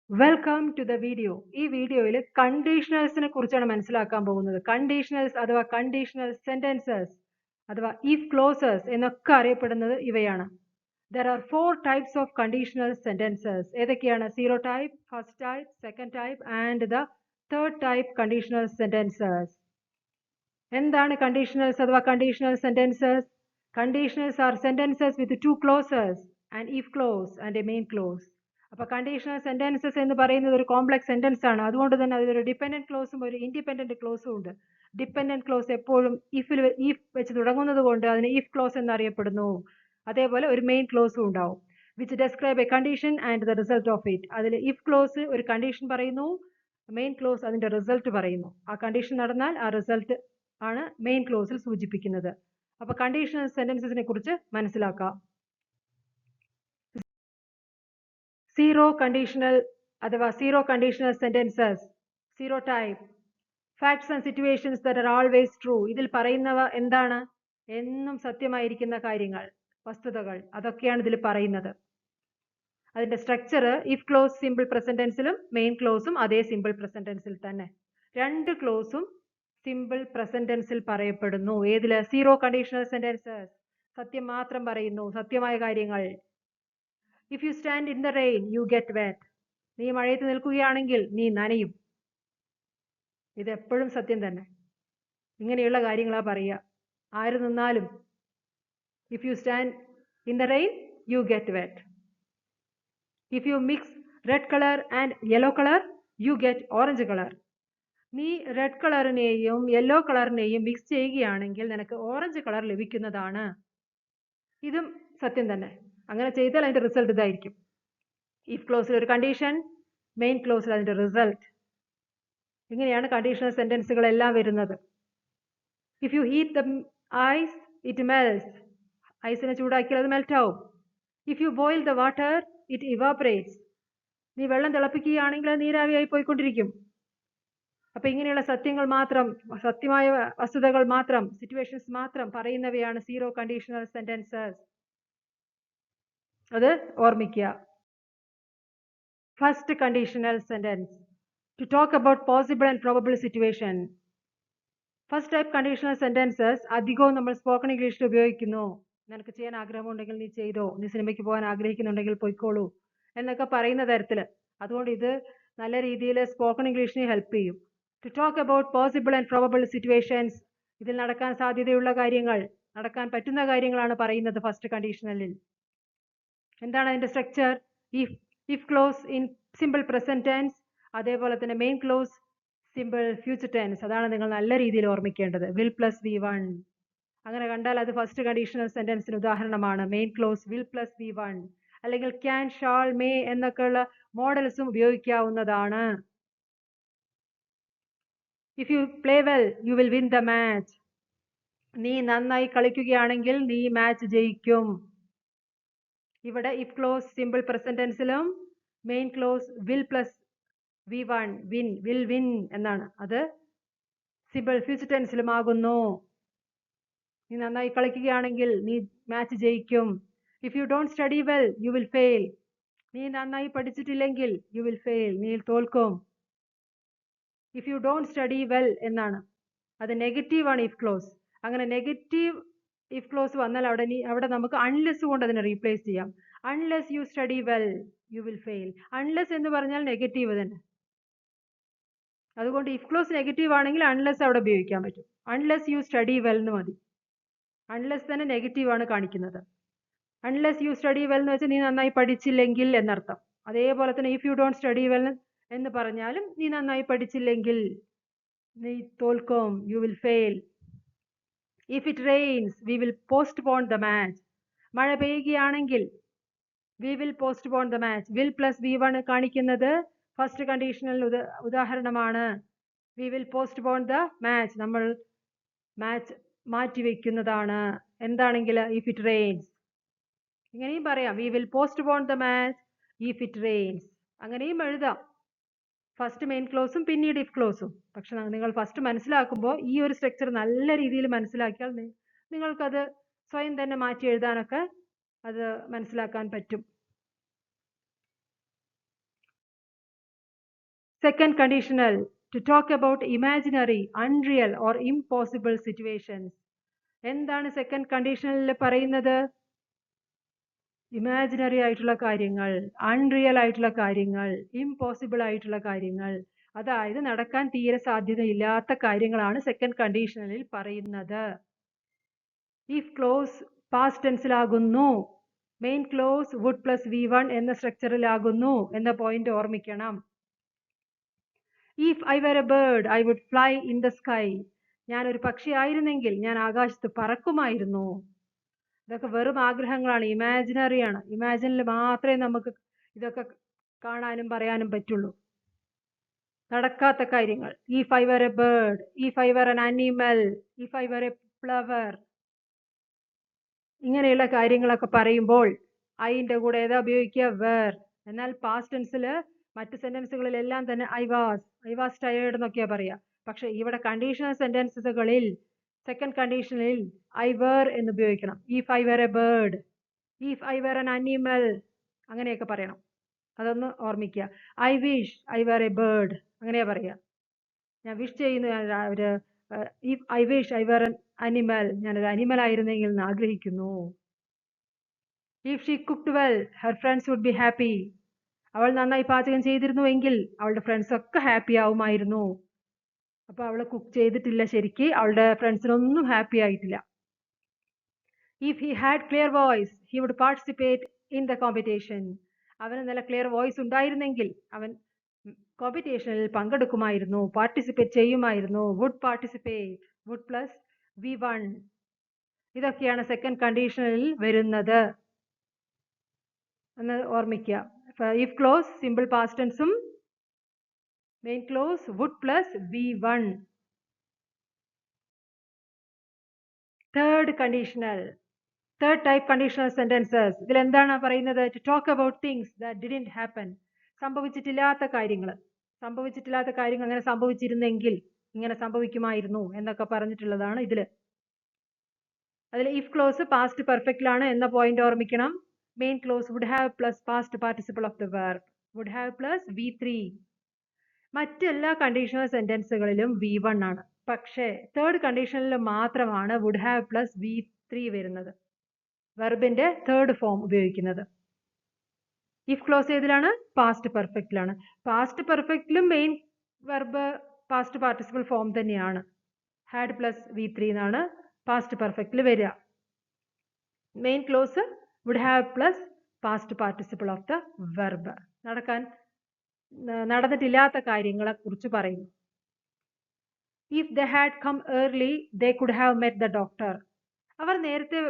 Welcome to the video. ഈ വീഡിയോയിൽ കണ്ടീഷണൽസിനെ കുറിച്ചാണ് മനസ്സിലാക്കാൻ പോകുന്നത്. കണ്ടീഷണൽസ് അഥവാ കണ്ടീഷണൽ സെന്റൻസസ് അഥവാ ഇഫ് ക്ലോസസ് എന്നൊക്കെ അറിയപ്പെടുന്നത് ഇവയാണ്. There are 4 types of conditional sentences. ഏതൊക്കെയാണ്? Zero type, first type, second type and the third type conditional sentences. എന്താണ് കണ്ടീഷണൽസ് അഥവാ conditional sentences? Conditionals are sentences with 2 clauses, an if clause and a main clause. അപ്പോൾ conditional sentences എന്ന് പറയുന്നത് ഒരു complex sentence ആണ്. അതുകൊണ്ട് തന്നെ അതിലൊരു ഡിപെൻഡന്റ് ക്ലോസും ഒരു ഇൻഡിപെൻഡന്റ് ക്ലോസും ഉണ്ട്. ഡിപെൻഡന്റ് ക്ലോസ് എപ്പോഴും ഇഫ് വെച്ച് തുടങ്ങുന്നത് കൊണ്ട് അതിന് ഇഫ് ക്ലോസ് എന്നറിയപ്പെടുന്നു. അതേപോലെ ഒരു മെയിൻ ക്ലോസും ഉണ്ടാവും. Which describe a condition and the result of it. അതിൽ ഇഫ് ക്ലോസ് ഒരു കണ്ടീഷൻ പറയുന്നു, മെയിൻ ക്ലോസ് അതിന്റെ റിസൾട്ട് പറയുന്നു. ആ കണ്ടീഷൻ നടന്നാൽ ആ റിസൾട്ട് ആണ് മെയിൻ ക്ലോസിൽ സൂചിപ്പിക്കുന്നത്. അപ്പൊ കണ്ടീഷണൽ സെന്റൻസസിനെ കുറിച്ച് മനസ്സിലാക്കാം. സീറോ കണ്ടീഷണൽ അഥവാ zero conditional sentences. Zero type. Facts and situations that are always true. ഇതിൽ പറയുന്നവ എന്താണ്? എന്നും സത്യമായിരിക്കുന്ന കാര്യങ്ങൾ, വസ്തുതകൾ, അതൊക്കെയാണ് ഇതിൽ പറയുന്നത്. അതിന്റെ structure if clause simple present ടെൻസിലും മെയിൻ ക്ലോസും അതേ സിമ്പിൾ പ്രസന്റ് ടെൻസിൽ തന്നെ. രണ്ട് ക്ലോസും സിമ്പിൾ പ്രസന്റ് ടെൻസിൽ പറയപ്പെടുന്നു. ഏതില്? Zero conditional sentences. സത്യം മാത്രം പറയുന്നു, സത്യമായ കാര്യങ്ങൾ. If you stand in the rain you get wet. നീ മഴയത്ത് നിൽക്കുകയാണെങ്കിൽ നീ നനയും. ഇത് എപ്പോഴും സത്യം തന്നെ. ഇങ്ങനെയുള്ള കാര്യങ്ങളാ പറയുക. ആര് നിന്നാലും if you stand in the rain you get wet. If you mix red colour and yellow colour you get orange colour. നീ റെഡ് കളറിനെയും യെല്ലോ കളറിനെയും മിക്സ് ചെയ്യുകയാണെങ്കിൽ നിനക്ക് ഓറഞ്ച് കളർ ലഭിക്കുന്നതാണ്. ഇതും സത്യം തന്നെ. അങ്ങനെ ചെയ്താൽ അതിന്റെ റിസൾട്ട് ഇതായിരിക്കും. ഇഫ് ക്ലോസിൽ ഒരു കണ്ടീഷൻ, മെയിൻ ക്ലോസിൽ അതിന്റെ റിസൾട്ട്. ഇങ്ങനെയാണ് കണ്ടീഷണൽ സെന്റൻസുകൾ എല്ലാം വരുന്നത്. If you heat the ice it melts. ഐസിനെ ചൂടാക്കിയാൽ അത് മെൽറ്റ് ആവും. If you boil the water it evaporates. നീ വെള്ളം തിളപ്പിക്കുകയാണെങ്കിൽ അത് നീരാവിയായി പോയിക്കൊണ്ടിരിക്കും. അപ്പൊ ഇങ്ങനെയുള്ള സത്യങ്ങൾ മാത്രം, സത്യമായ വസ്തുതകൾ മാത്രം, സിറ്റുവേഷൻസ് മാത്രം പറയുന്നവയാണ് സീറോ കണ്ടീഷണൽ സെന്റൻസസ്. അത് ഓർമ്മിക്കുക. First conditional sentence. To talk about possible and probable situation. First type conditional sentences അധികവും നമ്മൾ സ്പോക്കൺ ഇംഗ്ലീഷിൽ ഉപയോഗിക്കുന്നു. നിനക്ക് ചെയ്യാൻ ആഗ്രഹമുണ്ടെങ്കിൽ നീ ചെയ്തോ, നീ സിനിമയ്ക്ക് പോകാൻ ആഗ്രഹിക്കുന്നുണ്ടെങ്കിൽ പോയിക്കോളൂ എന്നൊക്കെ പറയുന്ന തരത്തില്. അതുകൊണ്ട് ഇത് നല്ല രീതിയിൽ സ്പോക്കൺ ഇംഗ്ലീഷിനെ ഹെൽപ്പ് ചെയ്യും. To talk about possible and probable situations. ഇതിൽ നടക്കാൻ സാധ്യതയുള്ള കാര്യങ്ങൾ, നടക്കാൻ പറ്റുന്ന കാര്യങ്ങളാണ് പറയുന്നത് ഫസ്റ്റ് കണ്ടീഷണലിൽ. എന്താണ് അതിന്റെ structure? If clause in simple present tense, അതേപോലെ തന്നെ main clause simple future tense. അതാണ് നിങ്ങൾ നല്ല രീതിയിൽ ഓർമ്മിക്കേണ്ടത്. Will plus V1. അങ്ങനെ കണ്ടാൽ അത് ഫസ്റ്റ് കണ്ടീഷണൽ സെന്റൻസിന് ഉദാഹരണമാണ്. Main clause will plus V1. അല്ലെങ്കിൽ ക്യാൻ, ഷാൾ, മേ എന്നൊക്കെയുള്ള മോഡൽസും ഉപയോഗിക്കാവുന്നതാണ്. If you play well you will win the match. നീ നന്നായി കളിക്കുകയാണെങ്കിൽ നീ മാച്ച് ജയിക്കും. ഇവിടെ ഇഫ് ക്ലോസ് സിമ്പിൾ പ്രസന്റ് ടെൻസിലും main clause will plus V1 win, will win എന്നാണ്. അത് സിമ്പിൾ ഫ്യൂച്ചർ ടെൻസിലും ആകുന്നു. നീ നന്നായി കളിക്കുകയാണെങ്കിൽ നീ മാച്ച് ജയിക്കും. If you don't study well you will fail. നീ നന്നായി പഠിച്ചിട്ടില്ലെങ്കിൽ യു വിൽ ഫെയിൽ, നീ തോൽക്കും. If you don't study well എന്നാണ്. അത് നെഗറ്റീവ് ആണ് ഇഫ് ക്ലോസ്. അങ്ങനെ നെഗറ്റീവ് ഇഫ് ക്ലോസ് വന്നാൽ അവിടെ നമുക്ക് അൺലെസ് കൊണ്ട് അതിനെ റീപ്ലേസ് ചെയ്യാം. Unless you study well you will fail. Unless എന്ന് പറഞ്ഞാൽ നെഗറ്റീവ് തന്നെ. അതുകൊണ്ട് ഇഫ് ക്ലോസ് നെഗറ്റീവ് ആണെങ്കിൽ അൺലെസ് അവിടെ ഉപയോഗിക്കാൻ പറ്റും. അൺലെസ് യു സ്റ്റഡി വെൽ എന്ന് മതി. അൺലെസ് തന്നെ നെഗറ്റീവ് ആണ് കാണിക്കുന്നത്. അൺലെസ് യു സ്റ്റഡി വെൽ എന്ന് വെച്ചാൽ നീ നന്നായി പഠിച്ചില്ലെങ്കിൽ എന്നർത്ഥം. അതേപോലെ തന്നെ if you don't study well എന്ന് പറഞ്ഞാലും നീ നന്നായി പഠിച്ചില്ലെങ്കിൽ നീ തോൽക്കും, you will fail. If it rains we will postpone the match. മഴ പെയ്യുകയാണെങ്കിൽ we will postpone the match. Will plus V1 കാണിക്കുന്നത് ഫസ്റ്റ് കണ്ടീഷണൽ ഉദാഹരണമാണ്. We will postpone the match. നമ്മൾ മാച്ച് മാറ്റിവെക്കുന്നതാണ്. എന്താണെങ്കിൽ ഇഫ് ഇറ്റ് റെയിൻസ്. ഇങ്ങനെയും പറയാം, we will postpone the match if it rains. അങ്ങനെയും എഴുതാം. ഫസ്റ്റ് മെയിൻ ക്ലോസും പിന്നീട് ഇഫ് ക്ലോസും. പക്ഷെ നിങ്ങൾ ഫസ്റ്റ് മനസ്സിലാക്കുമ്പോൾ ഈ ഒരു സ്ട്രക്ചർ നല്ല രീതിയിൽ മനസ്സിലാക്കിയാൽ നിങ്ങൾക്കത് സ്വയം തന്നെ മാറ്റി എഴുതാനൊക്കെ അത് മനസ്സിലാക്കാൻ പറ്റും. Second conditional, to talk about imaginary, unreal or impossible situations. എന്താണ് സെക്കൻഡ് കണ്ടീഷണലിൽ പറയുന്നത്? ഇമാജിനറി ആയിട്ടുള്ള കാര്യങ്ങൾ, അൺറിയൽ ആയിട്ടുള്ള കാര്യങ്ങൾ, ഇംപോസിബിൾ ആയിട്ടുള്ള കാര്യങ്ങൾ, അതായത് നടക്കാൻ തീരെ സാധ്യതയില്ലാത്ത കാര്യങ്ങളാണ് സെക്കൻഡ് കണ്ടീഷണലിൽ പറയുന്നത്. ഇഫ് ക്ലോസ് പാസ്റ്റ് ടെൻസിലാകുന്നു, main clause would plus V1 എന്ന സ്ട്രക്ചറിലാകുന്നു എന്ന പോയിന്റ് ഓർമ്മിക്കണം. If I were a bird I would fly in the sky. ഞാനൊരു പക്ഷിയായിരുന്നെങ്കിൽ ഞാൻ ആകാശത്ത് പറക്കുമായിരുന്നു. ഇതൊക്കെ വെറും ആഗ്രഹങ്ങളാണ്, ഇമാജിനറിയാണ്. ഇമാജിനിൽ മാത്രമേ നമുക്ക് ഇതൊക്കെ കാണാനും പറയാനും പറ്റുള്ളൂ, നടക്കാത്ത കാര്യങ്ങൾ. If I were a bird, if I were an animal, if I were a flower, ഇങ്ങനെയുള്ള കാര്യങ്ങളൊക്കെ പറയുമ്പോൾ ഐന്റെ കൂടെ ഏതാ ഉപയോഗിക്കുക? വേർ. എന്നാൽ പാസ്റ്റ് ടെൻസിൽ മറ്റ് സെന്റൻസുകളിലെല്ലാം തന്നെ ഐ വാസ് ടയേർഡ് എന്നൊക്കെയാ പറയാ. പക്ഷെ ഇവിടെ കണ്ടീഷണൽ സെന്റൻസുകളിൽ സെക്കൻഡ് കണ്ടീഷനിൽ ഐ വേർ എന്ന് ഉപയോഗിക്കണം. If I were a bird, if I were an animal, അങ്ങനെയൊക്കെ പറയണം. അതൊന്ന് ഓർമ്മിക്കുക. I wish I were a bird, അങ്ങനെയാ പറയാ. ഞാൻ വിഷ് ചെയ്യുന്നു, if I wish I were an animal, ഞാനൊരു അനിമൽ ആയിരുന്നെങ്കിൽ എന്ന് ആഗ്രഹിക്കുന്നു. If she cooked well her friends would be happy. അവൾ നന്നായി പാചകം ചെയ്തിരുന്നുവെങ്കിൽ അവളുടെ ഫ്രണ്ട്സ് ഒക്കെ ഹാപ്പി ആവുമായിരുന്നു. അപ്പൊ അവൾ കുക്ക് ചെയ്തിട്ടില്ല ശരിക്ക്, അവളുടെ ഫ്രണ്ട്സിനൊന്നും ഹാപ്പി ആയിട്ടില്ല. If he had clear voice he would participate in the competition. അവന് നല്ല ക്ലിയർ വോയിസ് ഉണ്ടായിരുന്നെങ്കിൽ അവൻ കോമ്പറ്റീഷനിൽ പങ്കെടുക്കുമായിരുന്നു, പാർട്ടിസിപ്പേറ്റ് ചെയ്യുമായിരുന്നു. Would participate, would plus V1. ഇതൊക്കെയാണ് സെക്കൻഡ് കണ്ടീഷനിൽ വരുന്നത് എന്ന് ഓർമ്മിക്കുക. ഇഫ് ക്ലോസ് സിമ്പിൾ പാസ്റ്റ് ടെൻസും main clause would plus V1. Third conditional, third type conditional sentences. ഇതിൽ എന്താണ് പറയുന്നത്? To talk about things that didn't happen. സംഭവിച്ചിട്ടില്ലാത്ത കാര്യങ്ങൾ, സംഭവിച്ചിട്ടില്ലാത്ത കാര്യങ്ങൾ അങ്ങനെ സംഭവിച്ചിരുന്നെങ്കിൽ ഇങ്ങനെ സംഭവിക്കുമായിരുന്നു എന്നൊക്കെ പറഞ്ഞിട്ടുള്ളതാണ് ഇതില്. അതിൽ ഇഫ് ക്ലോസ് പാസ്റ്റ് പെർഫെക്റ്റിലാണ് എന്ന പോയിന്റ് ഓർമ്മിക്കണം. Main clause would have plus past participle of the verb, would have plus V3. മറ്റെല്ലാ കണ്ടീഷണൽ സെന്റൻസുകളിലും V1 ആണ്. പക്ഷേ തേർഡ് കണ്ടീഷനിൽ മാത്രമാണ് വുഡ് ഹാവ് പ്ലസ് V3 വരുന്നത്, വെർബിന്റെ തേർഡ് ഫോം ഉപയോഗിക്കുന്നത്. ഇഫ് ക്ലോസ് ഏതിലാണ്? പാസ്റ്റ് പെർഫെക്റ്റിലാണ്. പാസ്റ്റ് പെർഫെക്റ്റിലും main verb past participle form തന്നെയാണ്. ഹാഡ് പ്ലസ് V3 എന്നാണ് പാസ്റ്റ് പെർഫെക്റ്റിൽ വരിക. Main clause would have plus past participle of the verb, നടന്നിട്ടില്ലാത്ത കാര്യങ്ങളെ കുറിച്ച് പറയുന്നു. If they had come early they could have met the doctor. അവർ നേരത്തെ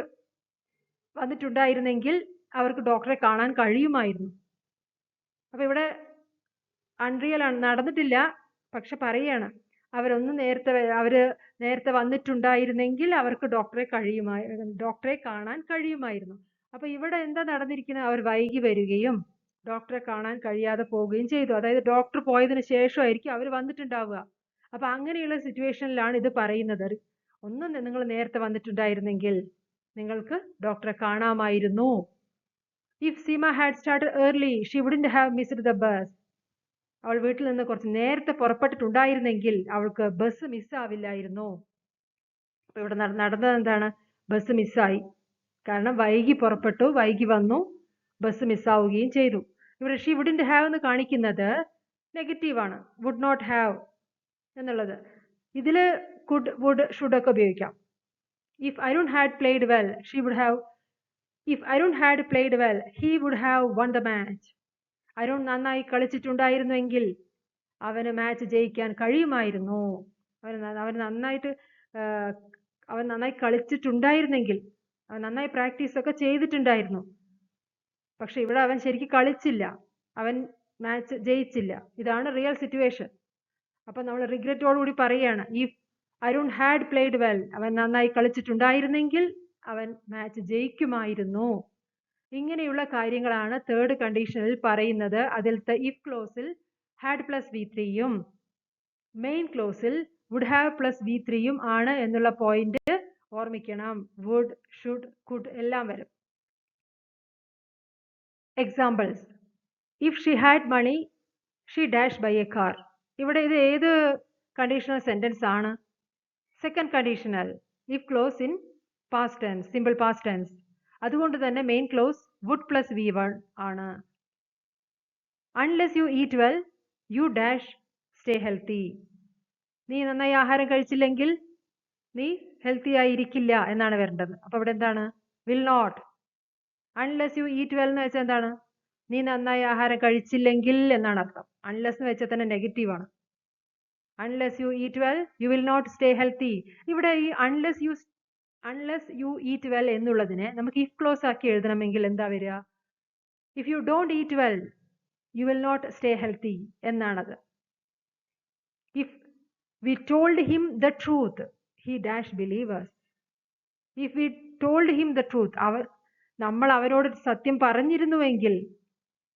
വന്നിട്ടുണ്ടായിരുന്നെങ്കിൽ അവർക്ക് ഡോക്ടറെ കാണാൻ കഴിയുമായിരുന്നു. അപ്പൊ ഇവിടെ അൺറിയൽ ആണ്, നടന്നിട്ടില്ല, പക്ഷെ പറയാണ് അവര് നേരത്തെ വന്നിട്ടുണ്ടായിരുന്നെങ്കിൽ അവർക്ക് ഡോക്ടറെ കാണാൻ കഴിയുമായിരുന്നു. അപ്പൊ ഇവിടെ എന്താ നടന്നിരിക്കുന്നത്? അവർ വൈകി വരികയും ഡോക്ടറെ കാണാൻ കഴിയാതെ പോവുകയും ചെയ്തു. അതായത് ഡോക്ടർ പോയതിനു ശേഷമായിരിക്കും അവർ വന്നിട്ടുണ്ടാവുക. അപ്പൊ അങ്ങനെയുള്ള സിറ്റുവേഷനിലാണ് ഇത് പറയുന്നത്. ഒന്നും നിങ്ങൾ നേരത്തെ വന്നിട്ടുണ്ടായിരുന്നെങ്കിൽ നിങ്ങൾക്ക് ഡോക്ടറെ കാണാമായിരുന്നു. If Seema had started early she wouldn't have missed the bus. അവൾ വീട്ടിൽ നിന്ന് കുറച്ച് നേരത്തെ പുറപ്പെട്ടിട്ടുണ്ടായിരുന്നെങ്കിൽ അവൾക്ക് ബസ് മിസ്സാവില്ലായിരുന്നു. അപ്പൊ ഇവിടെ നടന്നത് എന്താണ്? ബസ് മിസ്സായി. കാരണം വൈകി പുറപ്പെട്ടു, വൈകി വന്നു, ബസ് മിസ്സാവുകയും ചെയ്തു. ഇവിടെ ഷീ വുഡന്റ് ഹാവ് എന്ന് കാണിക്കുന്നത് നെഗറ്റീവാണ്, വുഡ് നോട്ട് ഹാവ് എന്നുള്ളത്. ഇതില് കുഡ്, വുഡ്, ഷുഡ് ഒക്കെ ഉപയോഗിക്കാം. If Arun had played well she would have, if Arun had played well he would have won the match. Arun നന്നായി കളിച്ചിട്ടുണ്ടായിരുന്നുവെങ്കിൽ അവന് മാച്ച് ജയിക്കാൻ കഴിയുമായിരുന്നു. അവൻ നന്നായി കളിച്ചിട്ടുണ്ടായിരുന്നെങ്കിൽ, അവൻ നന്നായി പ്രാക്ടീസ് ഒക്കെ ചെയ്തിട്ടുണ്ടായിരുന്നു. പക്ഷെ ഇവിടെ അവൻ ശരിക്കും കളിച്ചില്ല, അവൻ മാച്ച് ജയിച്ചില്ല. ഇതാണ് റിയൽ സിറ്റുവേഷൻ. അപ്പൊ നമ്മൾ റിഗ്രറ്റോടുകൂടി പറയുകയാണ്, if Arun had played well, അവൻ നന്നായി കളിച്ചിട്ടുണ്ടായിരുന്നെങ്കിൽ അവൻ മാച്ച് ജയിക്കുമായിരുന്നു. ഇങ്ങനെയുള്ള കാര്യങ്ങളാണ് തേർഡ് കണ്ടീഷനിൽ പറയുന്നത്. അതിലത്തെ ഇഫ് ക്ലോസിൽ ഹാഡ് പ്ലസ് V3യും മെയിൻ ക്ലോസിൽ വുഡ് ഹാവ് പ്ലസ് V3യും ആണ് എന്നുള്ള പോയിന്റ് ഓർമ്മിക്കണം. വുഡ്, ഷുഡ്, കുഡ് എല്ലാം വരും. Examples: if she had money she dash buy a car. ഇവിടെ ഇത് ഏത് കണ്ടീഷണൽ സെന്റൻസ് ആണ്? Second conditional. If clause in past tense, simple past tense. അതുകൊണ്ട് തന്നെ main clause would plus V1 ആണ്. Unless you eat well you dash stay healthy. നീ നന്നായി ആഹാരം കഴിച്ചില്ലെങ്കിൽ നീ ഹെൽത്തി ആയിരിക്കില്ല എന്നാണ് വരേണ്ടത്. അപ്പൊ ഇവിടെ എന്താണ്? Will not. Unless you eat well എന്ന് വെച്ചാൽ എന്താണ്? നീ നന്നായി ആഹാരം കഴിച്ചില്ലെങ്കിൽ എന്നാണ് അർത്ഥം. അൺലെസ് എന്ന് വെച്ചാൽ തന്നെ നെഗറ്റീവ് ആണ്. Unless you eat well you will not stay healthy. ഇവിടെ ഈ അൺലെസ് യു ഈറ്റ് വെൽ എന്നുള്ളതിനെ നമുക്ക് ഇഫ് ക്ലോസ് ആക്കി എഴുതണമെങ്കിൽ എന്താ വരിക? If you don't eat well you will not stay healthy എന്നാണത്. If we told him the truth he dash believers. If we told him the truth, നമ്മൾ അവരോട് സത്യം പറഞ്ഞിരുന്നുവെങ്കിൽ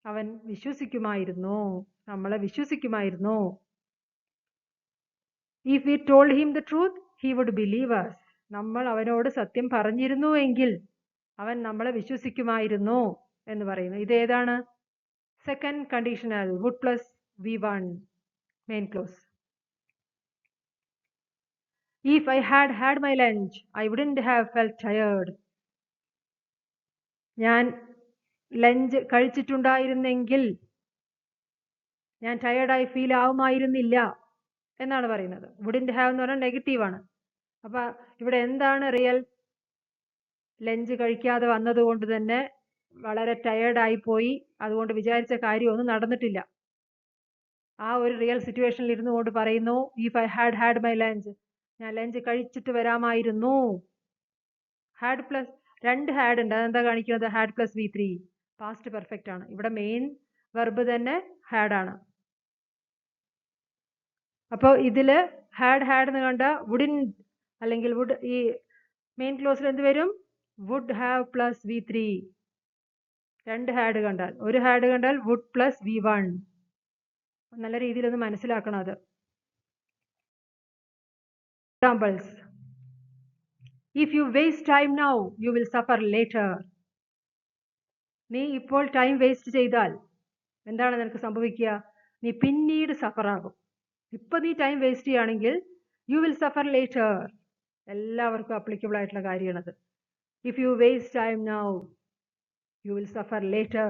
അവൻ വിശ്വസിക്കുമായിരുന്നു, നമ്മളെ വിശ്വസിക്കുമായിരുന്നു. If we told him the truth he would believe us. നമ്മൾ അവനോട് സത്യം പറഞ്ഞിരുന്നുവെങ്കിൽ അവൻ നമ്മളെ വിശ്വസിക്കുമായിരുന്നു എന്ന് പറയുന്നു. ഇത് ഏതാണ്? Second conditional, would plus V1 main clause. If I had had my lunch, I wouldn't have felt tired. ഞാൻ ലഞ്ച് കഴിച്ചിട്ടുണ്ടായിരുന്നെങ്കിൽ ഞാൻ ടയേർഡായി ഫീൽ ആവുമായിരുന്നില്ല എന്നാണ് പറയുന്നത്. വുഡിൻറ്റ് ഹാവ് എന്ന് പറഞ്ഞാൽ നെഗറ്റീവാണ്. അപ്പൊ ഇവിടെ എന്താണ് റിയൽ? ലഞ്ച് കഴിക്കാതെ വന്നതുകൊണ്ട് തന്നെ വളരെ ടയേർഡായി പോയി, അതുകൊണ്ട് വിചാരിച്ച കാര്യമൊന്നും നടന്നിട്ടില്ല. ആ ഒരു റിയൽ സിറ്റുവേഷനിൽ ഇരുന്നു കൊണ്ട് പറയുന്നു if I had my lunch, ഞാൻ ലഞ്ച് കഴിച്ചിട്ട് വരാമായിരുന്നു. ഹാഡ് പ്ലസ് രണ്ട് ഹാഡ് ഉണ്ട്, അതെന്താ കാണിക്കുന്നത്? Had plus V3 past perfect ആണ്. ഇവിടെ മെയിൻ വെർബ് തന്നെ ഹാഡ് ആണ്. അപ്പോൾ ഇതില് ഹാഡ് എന്ന് കണ്ട വുഡിൻ അല്ലെങ്കിൽ വുഡ്, ഈ മെയിൻ ക്ലോസിൽ എന്ത് വരും? Would have plus V3. രണ്ട് ഹാഡ് കണ്ടാൽ, ഒരു ഹാഡ് കണ്ടാൽ വുഡ് പ്ലസ് V1. നല്ല രീതിയിൽ ഒന്ന് മനസ്സിലാക്കണം അത്. Examples: if you waste time now you will suffer later. നീ ഇപ്പോൾ ടൈം വേസ്റ്റ് ചെയ്താൽ എന്താണ് നിനക്ക് സംഭവിക്കുക? നീ പിന്നീട് സഫർ ആകും. ഇപ്പൊ നീ ടൈം വേസ്റ്റ് ചെയ്യുകയാണെങ്കിൽ യു വിൽ സഫർ ലേറ്റർ. എല്ലാവർക്കും അപ്ലിക്കബിൾ ആയിട്ടുള്ള കാര്യമാണത്. If you waste time now you will suffer later.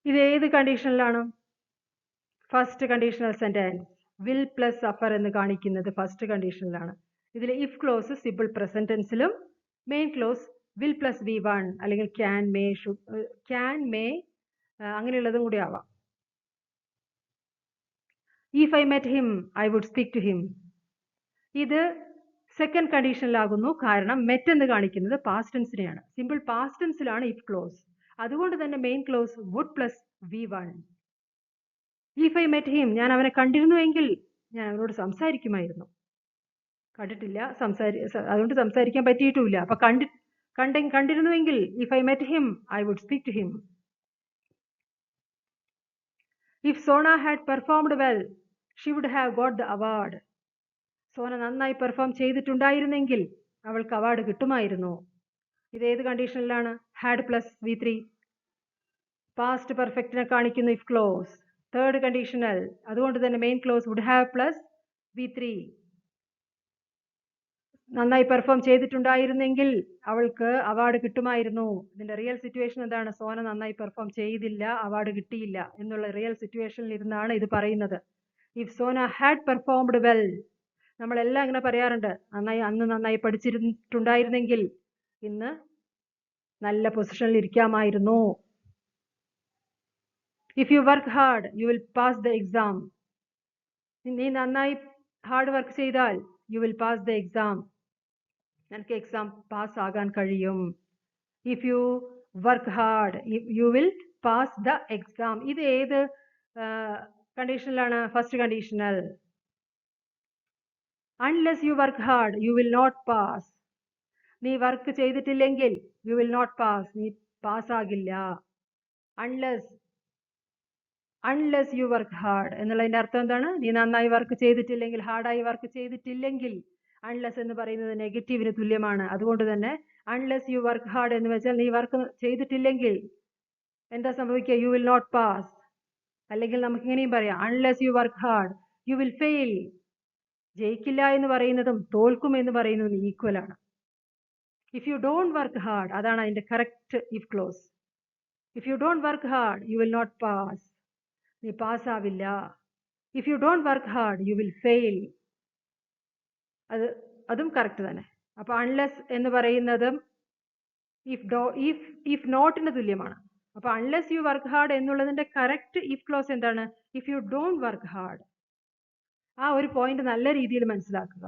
ഇത് ഏത് കണ്ടീഷനിലാണ്? First conditional sentence. Will plus suffer എന്ന് കാണിക്കുന്നത് ഫസ്റ്റ് കണ്ടീഷനിലാണ്. ഇതിൽ ഇഫ് ക്ലോസ് സിമ്പിൾ പ്രസന്റ് ടെൻസിലും main clause will plus V1 അല്ലെങ്കിൽ ക്യാൻ മേ അങ്ങനെയുള്ളതും കൂടി ആവാം. If I met him I would speak to him. ഇത് സെക്കൻഡ് കണ്ടീഷനിലാകുന്നു, കാരണം മെറ്റ് എന്ന് കാണിക്കുന്നത് പാസ്റ്റ് ടെൻസിനെയാണ്. സിമ്പിൾ പാസ്റ്റ് ടെൻസിലാണ് ഇഫ് ക്ലോസ്, അതുകൊണ്ട് തന്നെ main clause would plus V1. If I met him, ഞാൻ അവനെ കണ്ടിരുന്നുവെങ്കിൽ ഞാൻ അവനോട് സംസാരിക്കുമായിരുന്നു. കണ്ടിട്ടില്ല, അതുകൊണ്ട് സംസാരിക്കാൻ പറ്റിയിട്ടുമില്ല. അപ്പൊ കണ്ടിരുന്നുവെങ്കിൽ if I met him I would speak to him. If Sona had performed well she would have got the award. Sona നന്നായി പെർഫോം ചെയ്തിട്ടുണ്ടായിരുന്നെങ്കിൽ അവൾക്ക് അവാർഡ് കിട്ടുമായിരുന്നു. ഇത് ഏത് കണ്ടീഷനിലാണ്? ഹാഡ് പ്ലസ് V3 പാസ്റ്റ് പെർഫെക്റ്റിനെ കാണിക്കുന്നു ഇഫ് ക്ലോസ്. തേർഡ് കണ്ടീഷണൽ, അതുകൊണ്ട് തന്നെ main clause would have plus V3. നന്നായി പെർഫോം ചെയ്തിട്ടുണ്ടായിരുന്നെങ്കിൽ അവൾക്ക് അവാർഡ് കിട്ടുമായിരുന്നു. ഇതിന്റെ റിയൽ സിറ്റുവേഷൻ എന്താണ്? സോന നന്നായി പെർഫോം ചെയ്തില്ല, അവാർഡ് കിട്ടിയില്ല എന്നുള്ള റിയൽ സിറ്റുവേഷനിൽ ഇരുന്നാണ് ഇത് പറയുന്നത്. If Sona had performed well, നമ്മളെല്ലാം ഇങ്ങനെ പറയാറുണ്ട്, അന്ന് നന്നായി പഠിച്ചിട്ടുണ്ടായിരുന്നെങ്കിൽ ഇന്ന് നല്ല പൊസിഷനിൽ ഇരിക്കാമായിരുന്നു. If you work hard you will pass the exam. നീ നന്നായി ഹാർഡ് വർക്ക് ചെയ്താൽ you will pass the exam, നിനക്ക് എക്സാം പാസ് ആകാൻ കഴിയും. If you work hard you will pass the exam. ഇത് ഏത് കണ്ടീഷനിലാണ്? First conditional. Unless you work hard you will not pass. നീ വർക്ക് ചെയ്തിട്ടില്ലെങ്കിൽ യു വിൽ നോട്ട് പാസ്, നീ പാസ്സാകില്ല. Unless you work hard എന്നുള്ളതിന്റെ അർത്ഥം എന്താണ്? നീ നന്നായി വർക്ക് ചെയ്തിട്ടില്ലെങ്കിൽ, ഹാർഡായി വർക്ക് ചെയ്തിട്ടില്ലെങ്കിൽ. അൺലെസ് എന്ന് പറയുന്നത് നെഗറ്റീവിന് തുല്യമാണ്. അതുകൊണ്ട് തന്നെ അൺലെസ് യു വർക്ക് ഹാർഡ് എന്ന് വെച്ചാൽ നീ വർക്ക് ചെയ്തിട്ടില്ലെങ്കിൽ എന്താ സംഭവിക്കുക? You will not pass. അല്ലെങ്കിൽ നമുക്ക് ഇങ്ങനെയും പറയാം, unless you work hard you will fail. ജയിക്കില്ല എന്ന് പറയുന്നതും തോൽക്കും എന്ന് പറയുന്നതും ഈക്വൽ ആണ്. If you don't work hard, അതാണ് അതിന്റെ correct if clause. If you don't work hard you will not pass, നീ പാസ്സാവില്ല. If you don't work hard you will fail, അതും കറക്റ്റ് തന്നെ. അപ്പൊ അൺലെസ് എന്ന് പറയുന്നതും ഇഫ് നോട്ടിന് തുല്യമാണ്. അപ്പൊ അൺലെസ് യു വർക്ക് ഹാർഡ് എന്നുള്ളതിന്റെ കറക്റ്റ് ഇഫ് ക്ലോസ് എന്താണ്? If you don't work hard. ആ ഒരു പോയിന്റ് നല്ല രീതിയിൽ മനസ്സിലാക്കുക.